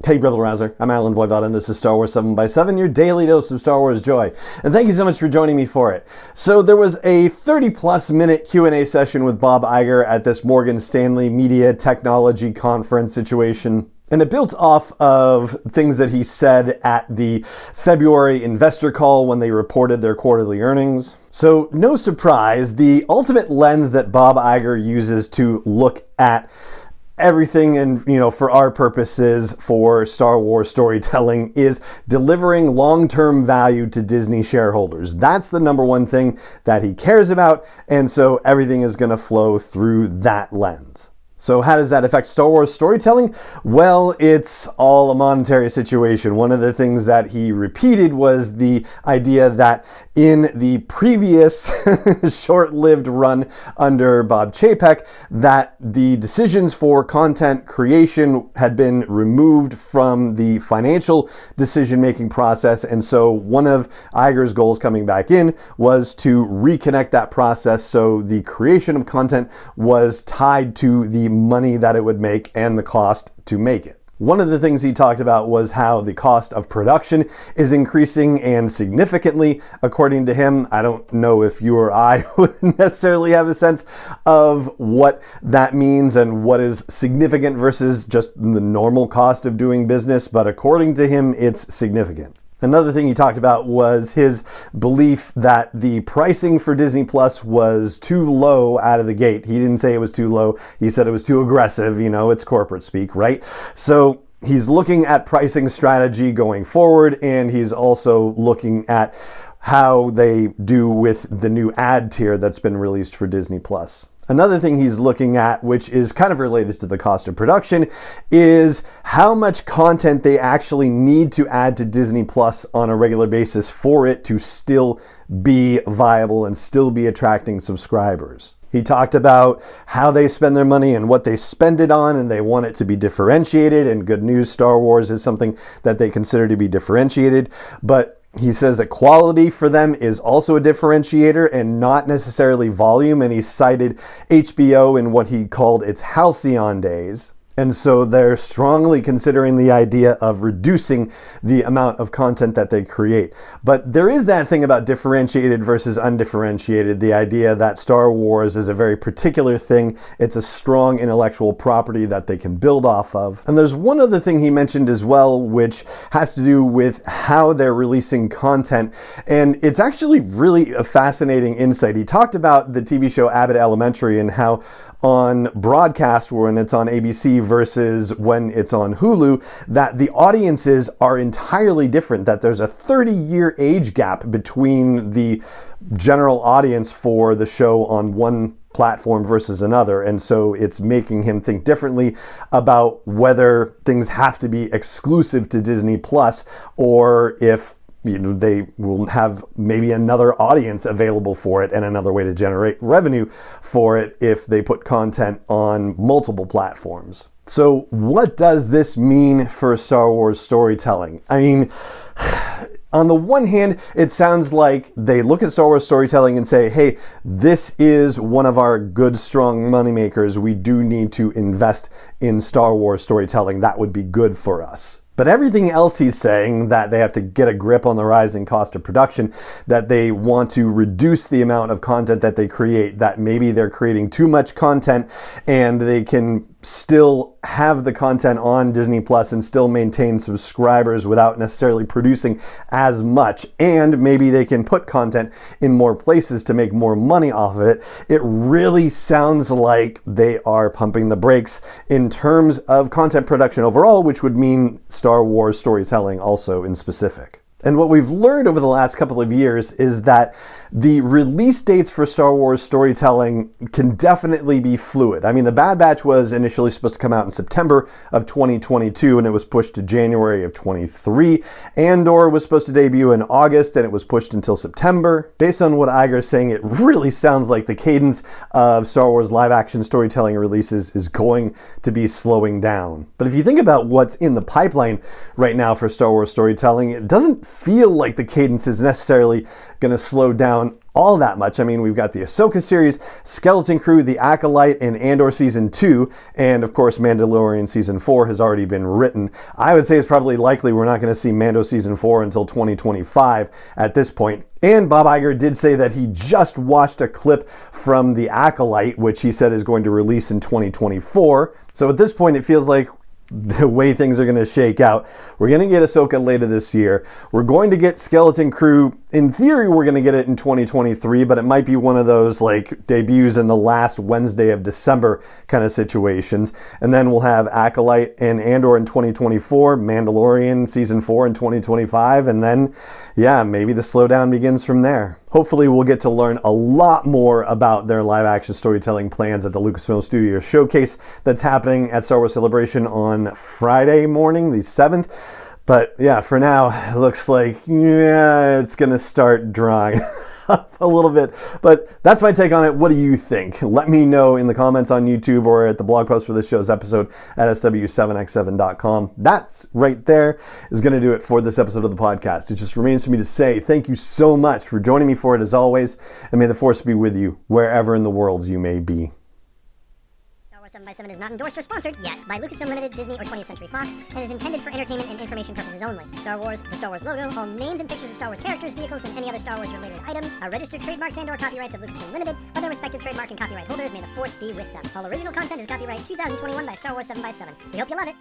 Hey, Rebel Rouser, I'm Alan Voivod, and this is Star Wars 7x7, your daily dose of Star Wars joy. And thank you so much for joining me for it. So there was a 30-plus minute Q&A session with Bob Iger at this Morgan Stanley Media Technology Conference situation. And it built off of things that he said at the February investor call when they reported their quarterly earnings. So no surprise, the ultimate lens that Bob Iger uses to look at everything, and for our purposes for Star Wars storytelling, is delivering long-term value to Disney shareholders. That's the number one thing that he cares about, and so everything is going to flow through that lens. So how does that affect Star Wars storytelling? Well, it's all a monetary situation. One of the things that he repeated was the idea that in the previous short-lived run under Bob Chapek, that the decisions for content creation had been removed from the financial decision-making process. And so one of Iger's goals coming back in was to reconnect that process so the creation of content was tied to the money that it would make and the cost to make it. One of the things he talked about was how the cost of production is increasing, and significantly, according to him. I don't know if you or I would necessarily have a sense of what that means and what is significant versus just the normal cost of doing business, but according to him, it's significant. Another thing he talked about was his belief that the pricing for Disney Plus was too low out of the gate. He didn't say it was too low. He said it was too aggressive. It's corporate speak, right? So he's looking at pricing strategy going forward, and he's also looking at how they do with the new ad tier that's been released for Disney Plus. Another thing he's looking at, which is kind of related to the cost of production, is how much content they actually need to add to Disney Plus on a regular basis for it to still be viable and still be attracting subscribers. He talked about how they spend their money and what they spend it on, and they want it to be differentiated, and good news, Star Wars is something that they consider to be differentiated, but he says that quality for them is also a differentiator and not necessarily volume, and he cited HBO in what he called its halcyon days. And so they're strongly considering the idea of reducing the amount of content that they create. But there is that thing about differentiated versus undifferentiated, the idea that Star Wars is a very particular thing. It's a strong intellectual property that they can build off of. And there's one other thing he mentioned as well, which has to do with how they're releasing content. And it's actually really a fascinating insight. He talked about the TV show Abbott Elementary and how on broadcast, when it's on ABC versus when it's on Hulu, that the audiences are entirely different, that there's a 30-year age gap between the general audience for the show on one platform versus another. And so it's making him think differently about whether things have to be exclusive to Disney Plus, or if they will have maybe another audience available for it and another way to generate revenue for it if they put content on multiple platforms. So what does this mean for Star Wars storytelling? I mean, on the one hand, it sounds like they look at Star Wars storytelling and say, hey, this is one of our good, strong moneymakers. We do need to invest in Star Wars storytelling. That would be good for us. But everything else he's saying, that they have to get a grip on the rising cost of production, that they want to reduce the amount of content that they create, that maybe they're creating too much content and they can still have the content on Disney Plus and still maintain subscribers without necessarily producing as much, and maybe they can put content in more places to make more money off of it. It really sounds like they are pumping the brakes in terms of content production overall, which would mean Star Wars storytelling also in specific. And what we've learned over the last couple of years is that the release dates for Star Wars storytelling can definitely be fluid. I mean, The Bad Batch was initially supposed to come out in September of 2022, and it was pushed to January of 23. Andor was supposed to debut in August, and it was pushed until September. Based on what Iger is saying, it really sounds like the cadence of Star Wars live-action storytelling releases is going to be slowing down. But if you think about what's in the pipeline right now for Star Wars storytelling, it doesn't feel like the cadence is necessarily going to slow down all that much. I mean, we've got the Ahsoka series, Skeleton Crew, The Acolyte, and Andor Season 2, and of course Mandalorian Season 4 has already been written. I would say it's probably likely we're not going to see Mando Season 4 until 2025 at this point. And Bob Iger did say that he just watched a clip from The Acolyte, which he said is going to release in 2024. So at this point, it feels like the way things are going to shake out, we're going to get Ahsoka later this year. We're going to get Skeleton Crew. In theory, we're going to get it in 2023, but it might be one of those like debuts in the last Wednesday of December kind of situations. And then we'll have Acolyte and Andor in 2024, Mandalorian Season 4 in 2025, and then, yeah, maybe the slowdown begins from there. Hopefully we'll get to learn a lot more about their live action storytelling plans at the Lucasfilm Studios showcase that's happening at Star Wars Celebration on Friday morning, the 7th. But yeah, for now, it looks like, yeah, it's going to start drawing up a little bit. But that's my take on it. What do you think? Let me know in the comments on YouTube or at the blog post for this show's episode at sw7x7.com. That's right there is going to do it for this episode of the podcast. It just remains for me to say thank you so much for joining me for it as always, and may the Force be with you wherever in the world you may be. 7x7 is not endorsed or sponsored yet by Lucasfilm Limited, Disney, or 20th Century Fox, and is intended for entertainment and information purposes only. Star Wars, the Star Wars logo, all names and pictures of Star Wars characters, vehicles, and any other Star Wars-related items are registered trademarks and/or copyrights of Lucasfilm Limited, or their respective trademark and copyright holders. May the Force be with them. All original content is copyright 2021 by Star Wars 7x7. We hope you love it.